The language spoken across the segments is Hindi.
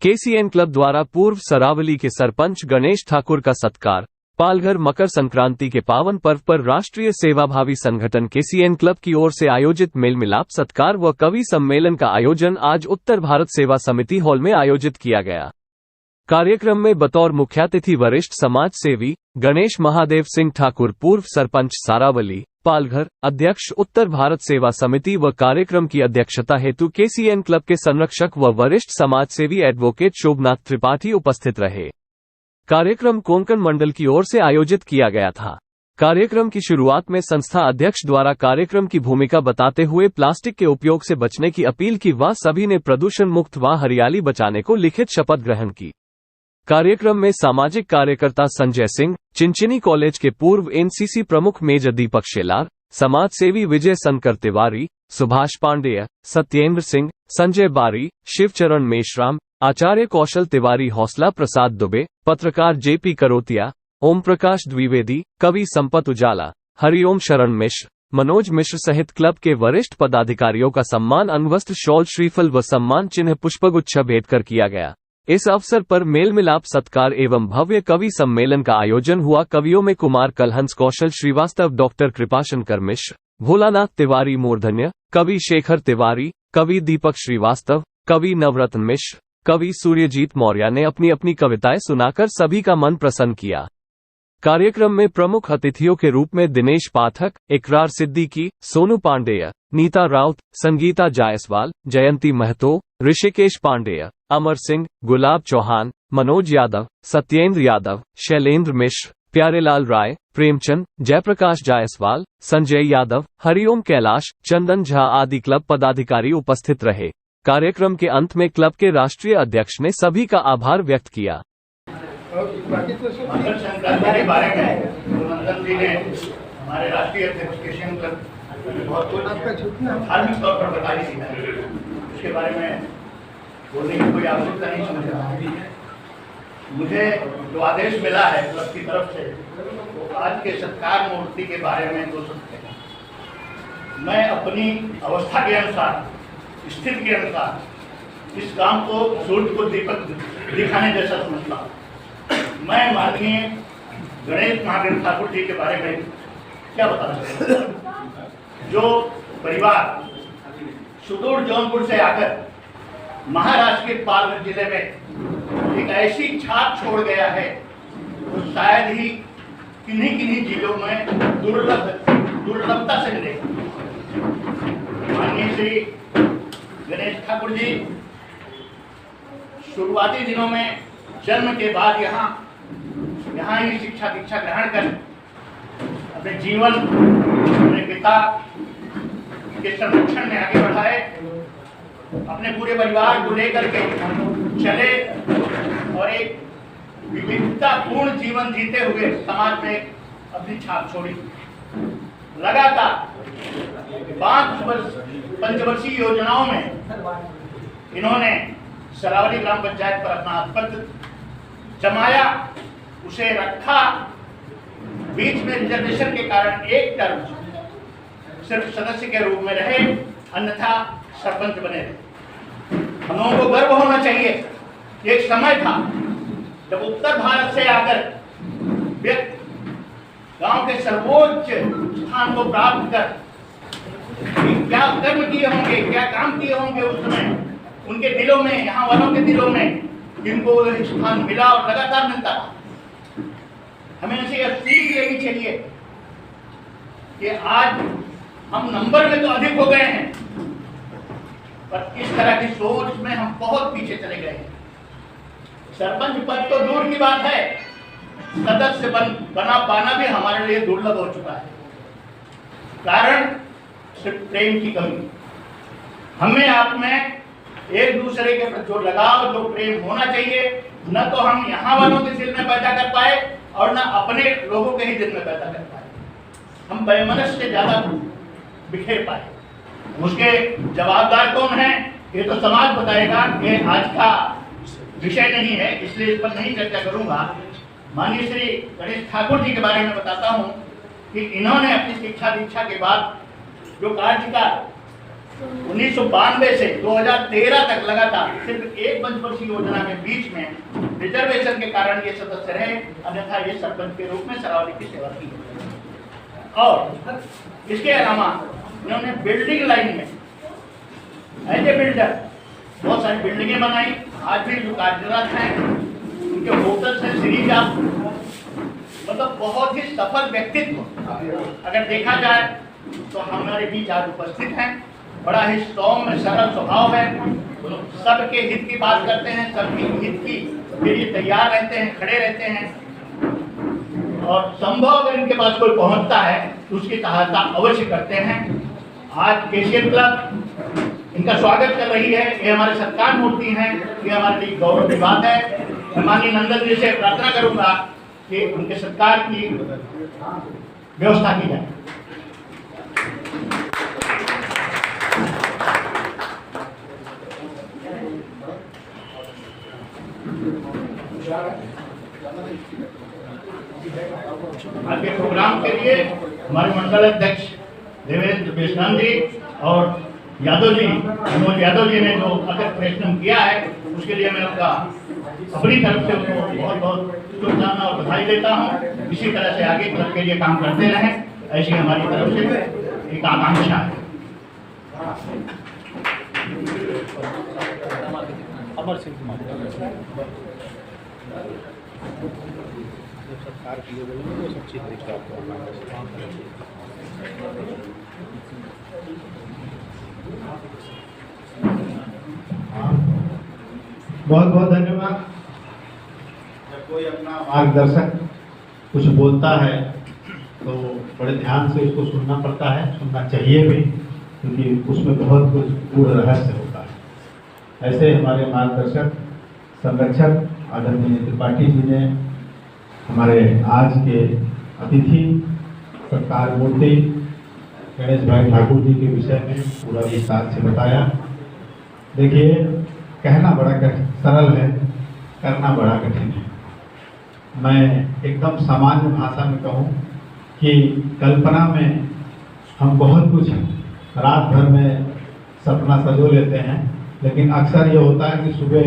केसीएन क्लब द्वारा पूर्व सरावली के सरपंच गणेश ठाकुर का सत्कार। पालघर मकर संक्रांति के पावन पर्व पर राष्ट्रीय सेवाभावी संगठन केसीएन क्लब की ओर से आयोजित मेल मिलाप सत्कार व कवि सम्मेलन का आयोजन आज उत्तर भारत सेवा समिति हॉल में आयोजित किया गया। कार्यक्रम में बतौर मुख्यातिथि वरिष्ठ समाज सेवी गणेश महादेव सिंह ठाकुर, पूर्व सरपंच सारावली पालघर, अध्यक्ष उत्तर भारत सेवा समिति व कार्यक्रम की अध्यक्षता हेतु केसीएन क्लब के संरक्षक व वरिष्ठ समाज सेवी एडवोकेट शोभनाथ त्रिपाठी उपस्थित रहे। कार्यक्रम कोंकण मंडल की ओर से आयोजित किया गया था। कार्यक्रम की शुरुआत में संस्था अध्यक्ष द्वारा कार्यक्रम की भूमिका बताते हुए प्लास्टिक के उपयोग से बचने की अपील की व सभी ने प्रदूषण मुक्त व हरियाली बचाने को लिखित शपथ ग्रहण की। कार्यक्रम में सामाजिक कार्यकर्ता संजय सिंह, चिंचिनी कॉलेज के पूर्व एनसीसी प्रमुख मेजर दीपक शेलार, समाज सेवी विजय शंकर तिवारी, सुभाष पांडेय, सत्येंद्र सिंह, संजय बारी, शिवचरण मेश्राम, आचार्य कौशल तिवारी, हौसला प्रसाद दुबे, पत्रकार जेपी करोतिया, ओम प्रकाश द्विवेदी, कवि संपत उजाला, हरिओम शरण मिश्र, मनोज मिश्र सहित क्लब के वरिष्ठ पदाधिकारियों का सम्मान अंगवस्त्र, शॉल, श्रीफल व सम्मान चिन्ह पुष्पगुच्छ भेंट कर किया गया। इस अवसर पर मेल मिलाप सत्कार एवं भव्य कवि सम्मेलन का आयोजन हुआ। कवियों में कुमार कलहंस, कौशल श्रीवास्तव, डॉक्टर कृपाशंकर मिश्र, भोलानाथ तिवारी मूर्धन्य, कवि शेखर तिवारी, कवि दीपक श्रीवास्तव, कवि नवरत्न मिश्र, कवि सूर्यजीत मौर्य ने अपनी अपनी कविताएं सुनाकर सभी का मन प्रसन्न किया। कार्यक्रम में प्रमुख अतिथियों के रूप में दिनेश पाठक, इकरार सिद्दीकी, सोनू पांडेय, नीता राउत, संगीता जायसवाल, जयंती महतो, ऋषिकेश पांडेय, अमर सिंह, गुलाब चौहान, मनोज यादव, सत्येंद्र यादव, शैलेंद्र मिश्र, प्यारेलाल राय, प्रेमचंद, जयप्रकाश जायसवाल, संजय यादव, हरिओम कैलाश, चंदन झा आदि क्लब पदाधिकारी उपस्थित रहे। कार्यक्रम के अंत में क्लब के राष्ट्रीय अध्यक्ष ने सभी का आभार व्यक्त किया। मकर संक्रांति के बारे में मंथन जी ने हमारे राष्ट्रीय अध्यक्ष केसीएन क्लब बहुत धार्मिक तौर पर बता दी थी। उसके बारे में बोलने की कोई आवश्यकता नहीं समझ रहा। मुझे जो आदेश मिला है क्लब की तरफ से, वो आज के सत्कार मूर्ति के बारे में दो शब्द है। मैं अपनी अवस्था के अनुसार, स्थिति के अनुसार इस काम को सूर्य को दीपक दिखाने जैसा समझता हूँ। मैं माननीय गणेश महादेव ठाकुर जी के बारे में क्या बताना चाहता हूँ। जो परिवार सुदूर जौनपुर से आकर महाराष्ट्र के पालघर जिले में एक ऐसी छाप छोड़ गया है, तो शायद ही किन्हीं जिलों में दुर्लभता से मिलेगा। माननीय श्री गणेश ठाकुर जी शुरुआती दिनों में जन्म के बाद यहाँ ही शिक्षा दीक्षा ग्रहण कर अपने जीवन अपने पिता के संरक्षण में आगे बढ़ाए। अपने पूरे परिवार को लेकर के चले और एक विविधतापूर्ण जीवन जीते हुए समाज में अपनी छाप छोड़ी। लगातार 5 पंचवर्षीय योजनाओं में इन्होंने सरावली ग्राम पंचायत पर अपना आधिपत्य जमाया, उसे रखा। बीच में रिजर्वेशन के कारण एक टर्म सिर्फ सदस्य के रूप में रहे, अन्यथा सरपंच बने रहे। हम लोगों को गर्व होना चाहिए। एक समय था जब उत्तर भारत से आकर व्यक्ति गांव के सर्वोच्च स्थान को प्राप्त कर क्या कर्म किए होंगे, क्या काम किए होंगे, उस समय उनके दिलों में, यहाँ वालों के दिलों में जिनको स्थान मिला और लगातार मिलता था। हमें ऐसी सीख लेनी चाहिए कि आज हम नंबर में तो अधिक हो गए हैं, पर इस तरह की सोच में हम बहुत पीछे चले गए हैं। सरपंच पद तो दूर की बात है, सदस्य बना पाना भी हमारे लिए दुर्लभ हो चुका है। कारण सिर्फ प्रेम की कमी। हमें आप में एक दूसरे के प्रति जो लगाव, जो प्रेम होना चाहिए, न तो हम यहाँ वालों के दिल में पैदा कर पाए और न अपने लोगों के ही दिल में पैदा कर पाए। हम वैमनस्य से ज्यादा बिखेर पाए। उसके जवाबदार कौन है, ये तो समाज बताएगा। ये आज का विषय नहीं है, इसलिए इस पर नहीं चर्चा करूंगा। माननीय श्री गणेश ठाकुर जी के बारे में बताता हूँ कि इन्होंने अपनी शिक्षा दीक्षा के बाद जो कार्य का 1992 से 2013 तक लगातार सिर्फ एक पंचवर्षीय योजना के बीच में रिजर्वेशन के कारण ये सदस्य रहे, अन्यथा ये सरपंच के रूप में सरावली की सेवा की। और इसके अलावा उन्होंने बिल्डिंग लाइन में एज ए बिल्डर बहुत सारी बिल्डिंगें बनाई। आज भी जो कार्यरत हैं उनके होटल्स हैं सीरीज, मतलब बहुत ही सफल व्यक्तित्व अगर देखा जाए तो हमारे बीच आज उपस्थित हैं। बड़ा ही सौम्य सरल स्वभाव है, सबके हित की बात करते हैं, सबके हित की के लिए तैयार रहते हैं, खड़े रहते हैं और संभव अगर इनके पास कोई पहुंचता है तो उसकी सहायता अवश्य करते हैं। आज केसीएन क्लब इनका स्वागत कर रही है, ये हमारे सत्कार मूर्ति हैं, ये हमारे लिए गौरव की बात है। मैं माननीय नंदन जी से प्रार्थना करूंगा कि उनके सत्कार की व्यवस्था की जाए। आज के प्रोग्राम के लिए हमारे मंडल अध्यक्ष देवेंद्र बेसराम जी और यादव जी, मनोज यादव जी ने जो अत्यंत परिश्रम किया है उसके लिए मैं उनका अपनी तरफ से उनको बहुत बहुत शुभकामना और बधाई देता हूँ। इसी तरह से आगे क्लब के लिए काम करते रहें, ऐसी हमारी तरफ से एक आकांक्षा है। अमर सिंह सरकार के लिए बोलेंगे तो सब चीज देखते आपको बहुत बहुत धन्यवाद। जब कोई अपना मार्गदर्शक कुछ बोलता है तो बड़े ध्यान से उसको सुनना पड़ता है, सुनना चाहिए भी, क्योंकि उसमें बहुत कुछ गूढ़ रहस्य होता है। ऐसे हमारे मार्गदर्शक संरक्षक आदरणीय त्रिपाठी जी ने हमारे आज के अतिथि सत्कार मूर्ति गणेश भाई ठाकुर जी के विषय में पूरा विस्तार से बताया। देखिए, कहना बड़ा सरल है, करना बड़ा कठिन है। मैं एकदम सामान्य भाषा में कहूँ कि कल्पना में हम बहुत कुछ रात भर में सपना सजो लेते हैं, लेकिन अक्सर ये होता है कि सुबह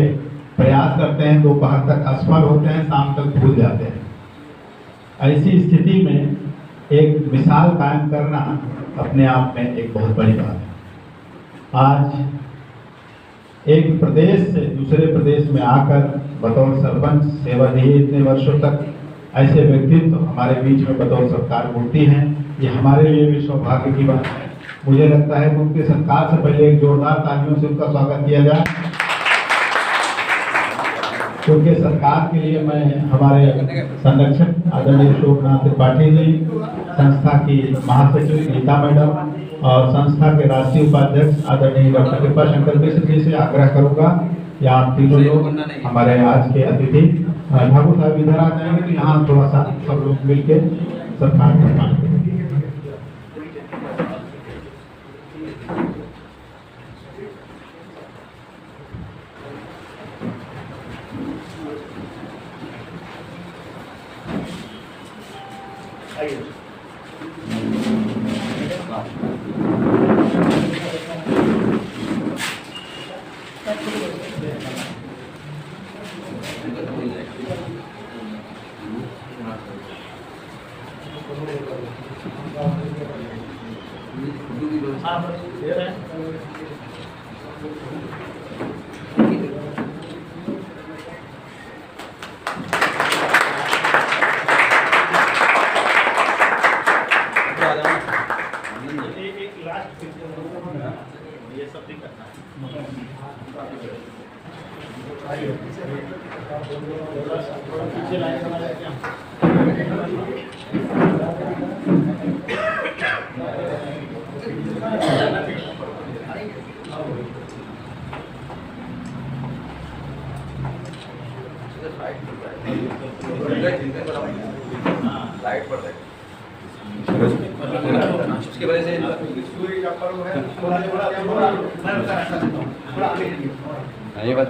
प्रयास करते हैं, दोपहर तक असफल होते हैं, शाम तक भूल जाते हैं। ऐसी स्थिति में एक मिसाल कायम करना अपने आप में एक बहुत बड़ी बात है। आज एक प्रदेश से दूसरे प्रदेश में आकर बतौर सरपंच सेवा दी इतने वर्षों तक, ऐसे व्यक्तित्व हमारे बीच में बतौर सत्कार मूर्ति हैं। ये हमारे लिए भी सौभाग्य की बात है। मुझे लगता है कि उनके सत्कार से पहले एक जोरदार तालियों से उनका स्वागत किया जाए। उनके सत्कार के लिए मैं हमारे संरक्षक आदरणीय शोभनाथ त्रिपाठी जी, संस्था की महासचिव गीता मैडम और संस्था के राष्ट्रीय उपाध्यक्ष आदरणीय डॉक्टर कृपा शंकर मिश्र जी से आग्रह करूंगा कि आप तीनों लोग हमारे आज के अतिथि ठाकुर साहब इधर आ जाएंगे तो यहाँ थोड़ा सा सब लोग मिलके सत्कार करेंगे। लाइट पड़ रहा है उसकी वजह से ये बात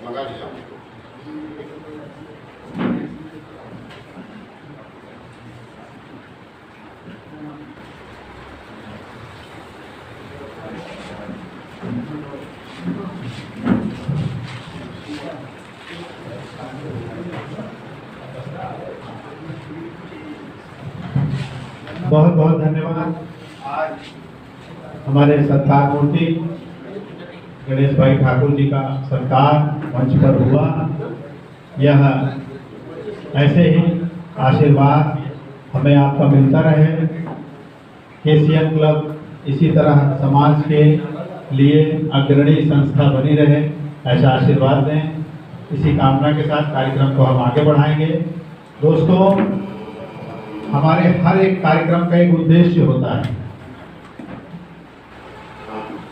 मंगा लिया। बहुत बहुत धन्यवाद। आज हमारे सत्कार मूर्ति गणेश भाई ठाकुर जी का सत्कार मंच पर हुआ। यह ऐसे ही आशीर्वाद हमें आपका मिलता रहे। केसीएन क्लब इसी तरह समाज के लिए अग्रणी संस्था बनी रहे, ऐसा आशीर्वाद दें। इसी कामना के साथ कार्यक्रम को हम आगे बढ़ाएंगे। दोस्तों, हमारे हर एक कार्यक्रम का एक उद्देश्य होता है।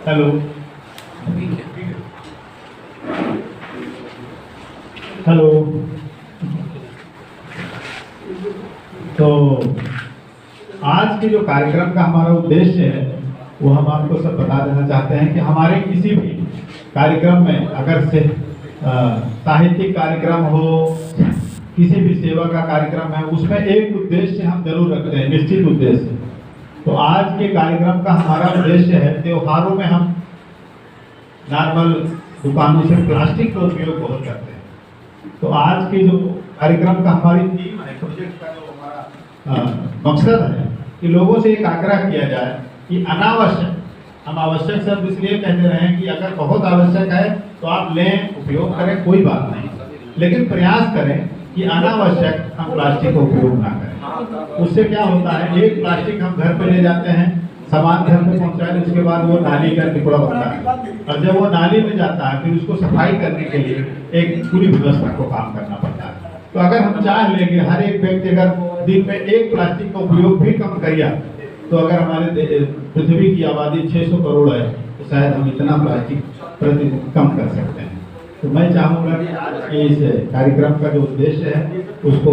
Hello hello. तो आज के जो कार्यक्रम का हमारा उद्देश्य है वो हम आपको सब बता देना चाहते हैं कि हमारे किसी भी कार्यक्रम में अगर से साहित्यिक कार्यक्रम हो, किसी भी सेवा का कार्यक्रम है, उसमें एक उद्देश्य हम जरूर रखते हैं, निश्चित उद्देश्य। तो आज के कार्यक्रम का हमारा उद्देश्य है, त्योहारों में हम नॉर्मल दुकानों से प्लास्टिक का उपयोग बहुत करते हैं। तो आज के जो कार्यक्रम का हमारी थीम है, प्रोजेक्ट का जो हमारा मकसद है कि लोगों से एक आग्रह किया जाए कि अनावश्यक, हम आवश्यक शब्द इसलिए कहते रहे हैं कि अगर बहुत आवश्यक है तो आप लें, उपयोग करें, कोई बात नहीं, लेकिन प्रयास करें कि अनावश्यक हम प्लास्टिक का उपयोग ना करें। उससे क्या होता है, एक प्लास्टिक हम घर पे ले जाते हैं, सामान घर पे पहुंचाए, उसके बाद वो नाली का टुकड़ा बनता है, और जब वो नाली में जाता है फिर उसको सफाई करने के लिए एक पूरी व्यवस्था को काम करना पड़ता है। तो अगर हम चाह लेंगे हर एक व्यक्ति अगर दिन में एक प्लास्टिक का उपयोग भी कम किया, तो अगर हमारे पृथ्वी की आबादी 600 करोड़ है तो शायद हम इतना प्लास्टिक प्रतिदिन कम कर सकते हैं। तो मैं चाहूँगा कि आज के इस कार्यक्रम का जो उद्देश्य है उसको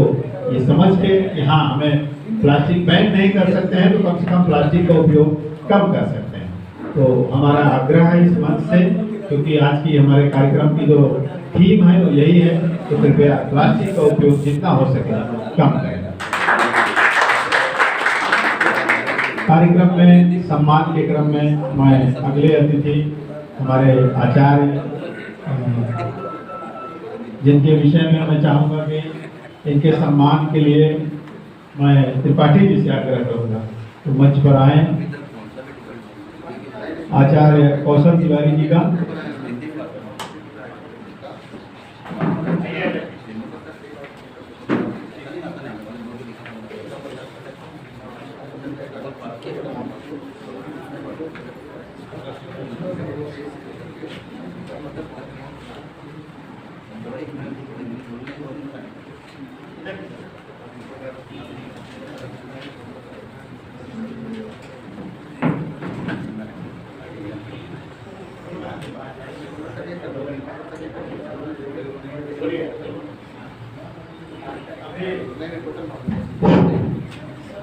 ये समझ के कि हाँ, हमें प्लास्टिक बैन नहीं कर सकते हैं तो कम से कम प्लास्टिक का उपयोग कम कर सकते हैं। तो हमारा आग्रह है इस मंच से, क्योंकि आज की हमारे कार्यक्रम की जो थीम है वो यही है, तो कृपया प्लास्टिक का उपयोग जितना हो सके कम करें। कार्यक्रम में सम्मान के क्रम में मैं अगले अतिथि हमारे आचार्य जिनके विषय में मैं चाहूँगा कि इनके सम्मान के लिए मैं त्रिपाठी जी से आग्रह करूँगा तो मंच पर आए। आचार्य कौशल तिवारी जी का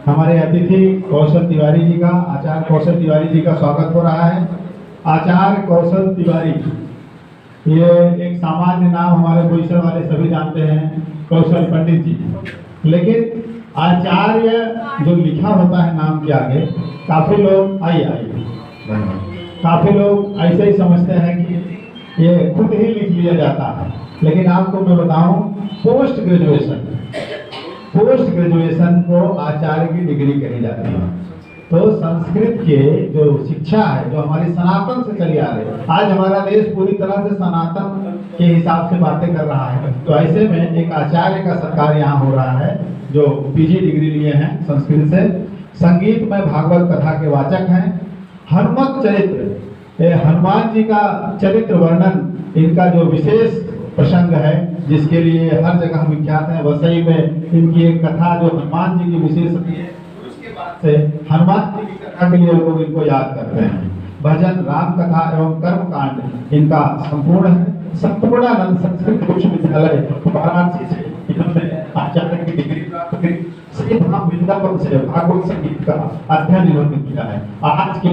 हमारे अतिथि कौशल तिवारी जी का, आचार्य कौशल तिवारी जी का स्वागत हो रहा है। आचार्य कौशल तिवारी ये एक सामान्य नाम हमारे बोईसर वाले सभी जानते हैं, कौशल पंडित जी, लेकिन आचार्य जो लिखा होता है नाम के आगे काफी लोग काफी लोग ऐसे ही समझते हैं कि ये खुद ही लिख लिया जाता है, लेकिन आपको मैं बताऊं पोस्ट ग्रेजुएशन को आचार्य की डिग्री कही जाती है। तो संस्कृत के जो शिक्षा है, जो हमारी सनातन से चली आ रही है, आज हमारा देश पूरी तरह से सनातन के हिसाब से बातें कर रहा है, तो ऐसे में एक आचार्य का सत्कार यहाँ हो रहा है जो पीजी डिग्री लिए हैं संस्कृत से। संगीत में भागवत कथा के वाचक हैं। हनुमत चरित्र, ये हनुमान जी का चरित्र वर्णन, इनका जो विशेष प्रसंग है जिसके लिए हर जगह विख्यात है, वसई में इनकी एक कथा जो हनुमान जी की विशेष है, उसके बाद से हनुमान जी की कथा के लिए लोग इनको याद करते हैं। भजन, राम कथा एवं कर्म कांड इनका संपूर्ण है। संपूर्णानंद संस्कृत विश्वविद्यालय वाराणसी से इन्होंने आचार्य की डिग्री प्राप्त की। श्री धाम वृंदावन से भागवत संगीत का अध्ययन इन्होंने किया है। आज के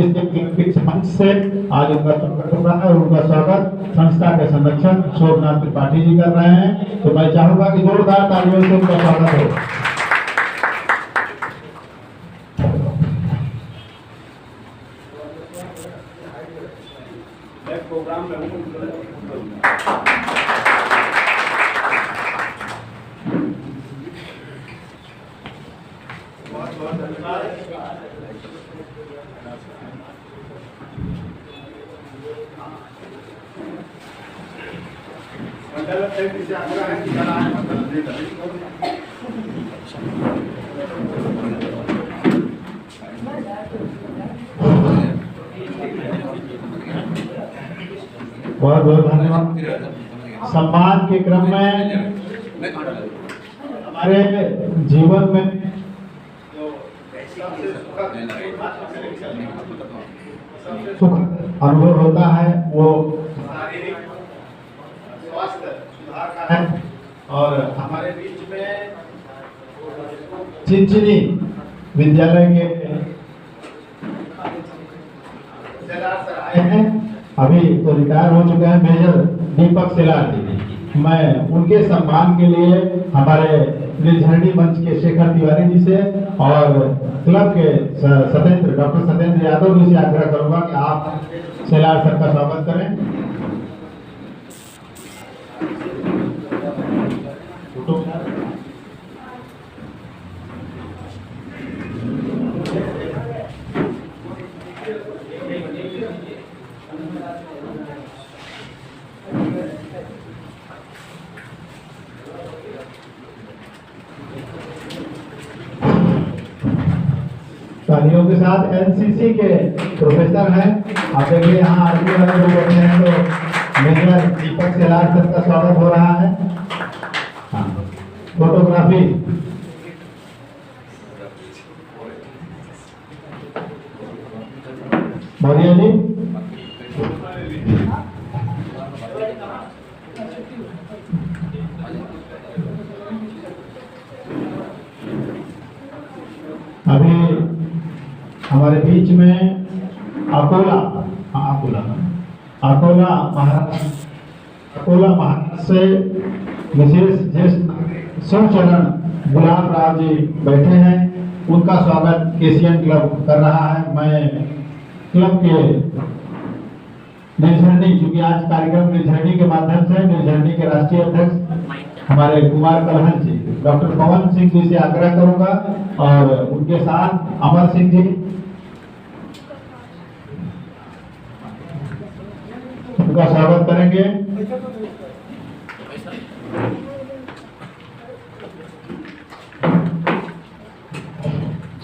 इस मंच से आज उनका स्वागत हो रहा है और उनका स्वागत संस्था के संरक्षक शोभनाथ त्रिपाठी जी कर रहे हैं। तो मैं चाहूंगा कि जोरदार तालियों से उनका स्वागत हो। प्रोग्राम बहुत धन्यवाद। बहुत बहुत धन्यवाद। सम्मान के क्रम में हमारे जीवन में सुख अनुभव होता है वो शारीरिक स्वास्थ्य सुधार का है। और हमारे बीच में चिंचिनी विद्यालय के सर आए हैं, अभी तो रिटायर हो चुके हैं, मेजर दीपक सेलार जी। मैं उनके सम्मान के लिए हमारे निर्झरणी मंच के शेखर तिवारी जी से और क्लब के सत्येंद्र डॉक्टर सत्येंद्र यादव जी से आग्रह करूंगा कि आप सेलार सर का स्वागत करें। तालियों के साथ एनसीसी के प्रोफेसर हैं। आप देखिए यहाँ आर्मी वाले लोग बैठे हैं, तो मेजर दीपक सेलार सर का स्वागत हो रहा है। हाँ, फोटोग्राफी मौर्य जी। अभी हमारे बीच में अकोला महाराष्ट्र से विशेष ज्येष्ठ शिवचरण गुलाब राव जी बैठे हैं। उनका स्वागत केसीएन क्लब कर रहा है। मैं क्लब के निर्झरणी, क्योंकि आज कार्यक्रम निर्झरणी के माध्यम से, निर्झरणी के राष्ट्रीय अध्यक्ष हमारे कुमार कलहन जी, डॉक्टर पवन सिंह जी से आग्रह करूंगा और उनके साथ अमर सिंह जी, उनका स्वागत करेंगे।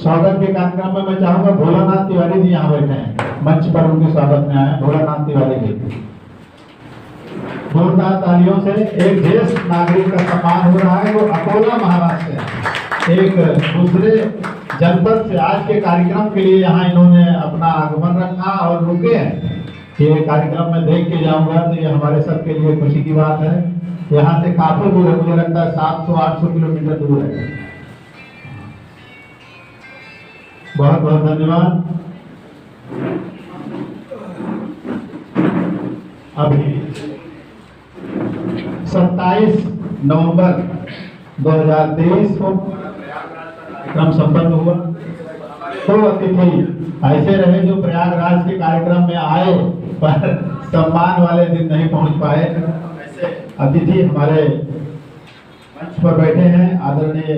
स्वागत के कार्यक्रम में मैं चाहूंगा भोलानाथ तिवारी जी यहाँ बैठे हैं, मंच पर उनके स्वागत में आए भोलानाथ तिवारी जी। जोरदार तालियों से एक ज्येष्ठ नागरिक का सम्मान हो रहा है, वो अकोला महाराष्ट्र से एक दूसरे जनपद से आज के कार्यक्रम के लिए यहाँ इन्होंने अपना आगमन रखा और रुके हैं। ये कार्यक्रम में देख के जाऊंगा तो ये हमारे सबके लिए खुशी की बात है। यहाँ से काफी दूर है, मुझे लगता है 700-800 किलोमीटर दूर है। बहुत बहुत धन्यवाद। अभी 27 नवंबर 2023 को कार्यक्रम संपन्न हुआ। तो अतिथि ऐसे रहे जो प्रयागराज के कार्यक्रम में आए पर सम्मान वाले दिन नहीं पहुंच पाए। ऐसे अतिथि हमारे मंच पर बैठे हैं आदरणीय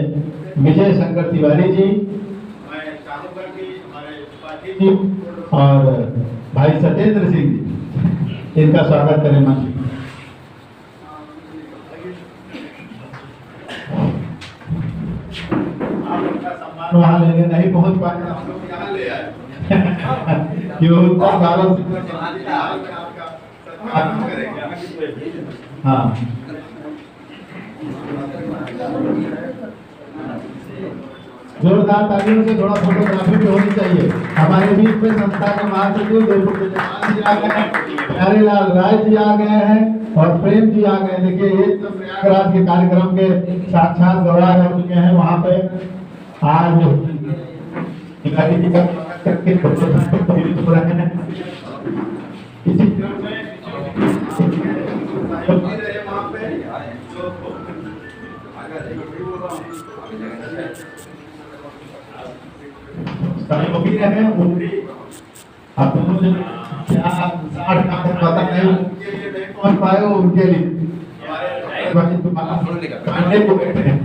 विजय शंकर तिवारी जी। मैं चाहूंगा कि हमारे त्रिपाठी जी और भाई सत्येंद्र सिंह जी इनका स्वागत करें मंच। आप उनका सम्मान वहाँ लेने नहीं पहुँच पाए, हम लोग यहाँ ले आए। क्यों उतना सालों से हाँ जोरदार तालियों से थोड़ा फोटोग्राफी भी होनी चाहिए। हमारे बीच में संस्था के महासचिव जी आ गए हैं, प्यारेलाल राय जी आ गए हैं और प्रेम जी आ गए। देखिए ये तो प्रयागराज के कार्यक्रम के साक्षात गवाह रह चुके हैं। वहाँ पे आज जी का करके हो रहे हैं। इसी क्रम में सहयोगी रहे उनकी आप दोनों जन क्या 60 का पता नहीं उनके लिए नहीं पहुंच पाए हो, उनके लिए हमारे कांडे को बैठे हैं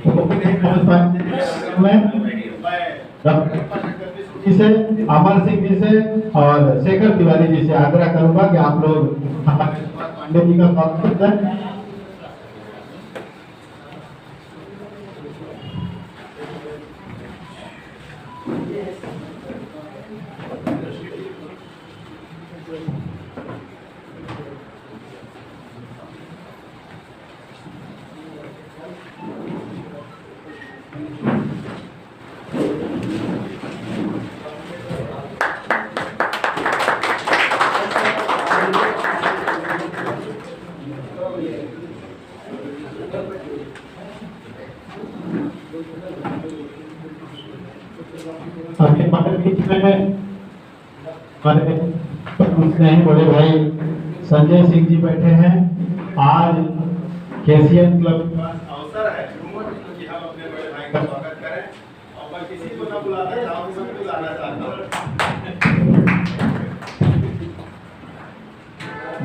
वो भी नहीं पहुंच पाए। मैं से अमर सिंह जी से और शेखर तिवारी जी से आग्रह करूंगा कि आप लोग हमारे पांडे जी का स्वागत करें। हमारे बीच में हमारे बड़े भाई संजय सिंह जी बैठे हैं। आज केसीएन क्लब के पास अवसर है कि हम अपने बड़े भाई का स्वागत करें और मैं किसी को ना बुलाना चाहता हूं, सबको बुलाना चाहता हूं।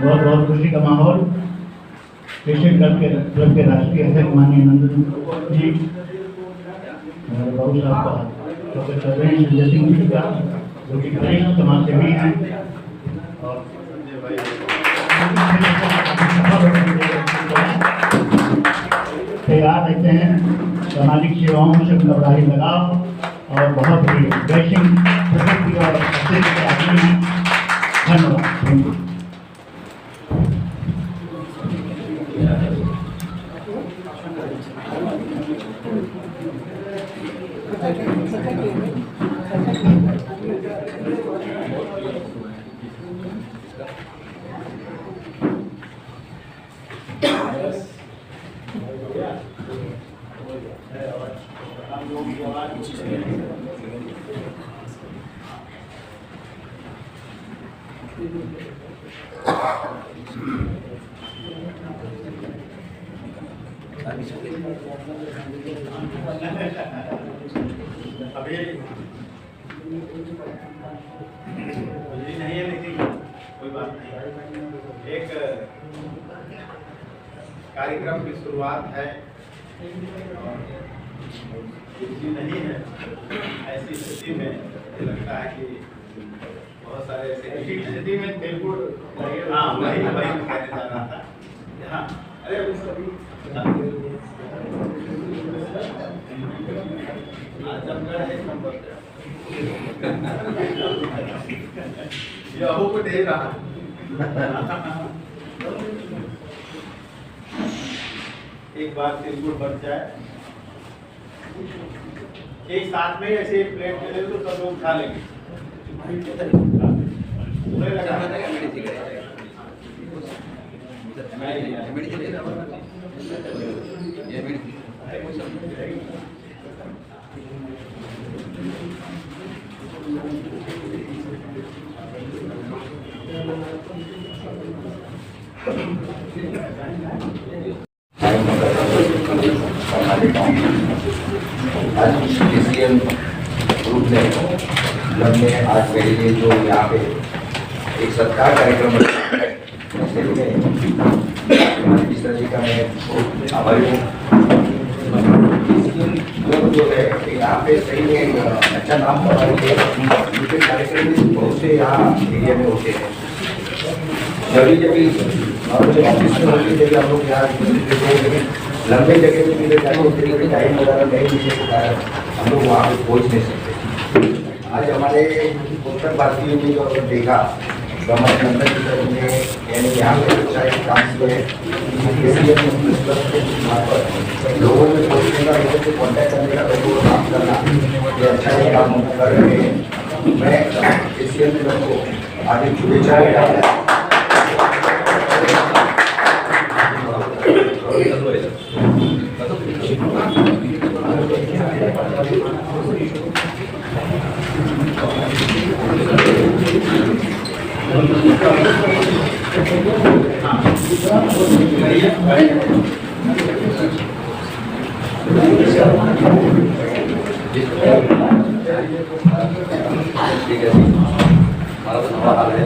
बहुत बहुत खुशी का माहौल। केसीएन क्लब के राष्ट्रीय अध्यक्ष माननीय नंदन जी, हमारे बाबू साहब का प्रोफेसर संजय सिंह जी का जो कि वरिष्ठ समाजसेवी हैं और तैयार रहते हैं सामाजिक सेवाओं से घबराही लगाव और बहुत ही वैश्विक प्रगति और अच्छे से आदमी हैं। धन्यवाद। अभी नहीं है लेकिन कोई बात नहीं। एक कार्यक्रम की शुरुआत है नहीं है, ऐसी स्थिति में मुझे लगता है कि बहुत सारे ऐसी स्थिति में बिल्कुल हाँ वही कहने जा रहा था। हाँ अरे यहू को दे रहा एक बार तिलकुट बच जाए, एक साथ में ऐसे एक प्लेट में ले तो सब लोग उठा लेंगे। आज केसीएन ग्रुप ने क्लब में आज मेरे लिए जो यहाँ पे एक सत्कार कार्यक्रम है, मिश्रा जी का मैं आभारी हूँ। क्लब जो है यहाँ पे सही में अच्छा नाम बना रही है। कार्यक्रम बहुत से यहाँ एरिया में होते हैं। जब ऑफिस में होती है हम लोग यहाँ लंबे जगह में मिले जाते हैं, टाइम वगैरह नहीं मिलने के कारण हम लोग वहाँ पे पहुँच नहीं सकते। आज हमारे उत्तर भारतीयों ने जो देखा गवर्नमेंट नंबर की तरफ में, यानी यहाँ पे अच्छा एक काम किया है, लोगों में पहुँचने का, लोगों से कॉन्टैक्ट करने का, लोगों को काम करना, ये अच्छा ही काम कर रहे हैं। मैं एसीएम क्लब को आगे शुभेच्छा देता हूँ। ठीक है, हमारा तो नवा हाल है।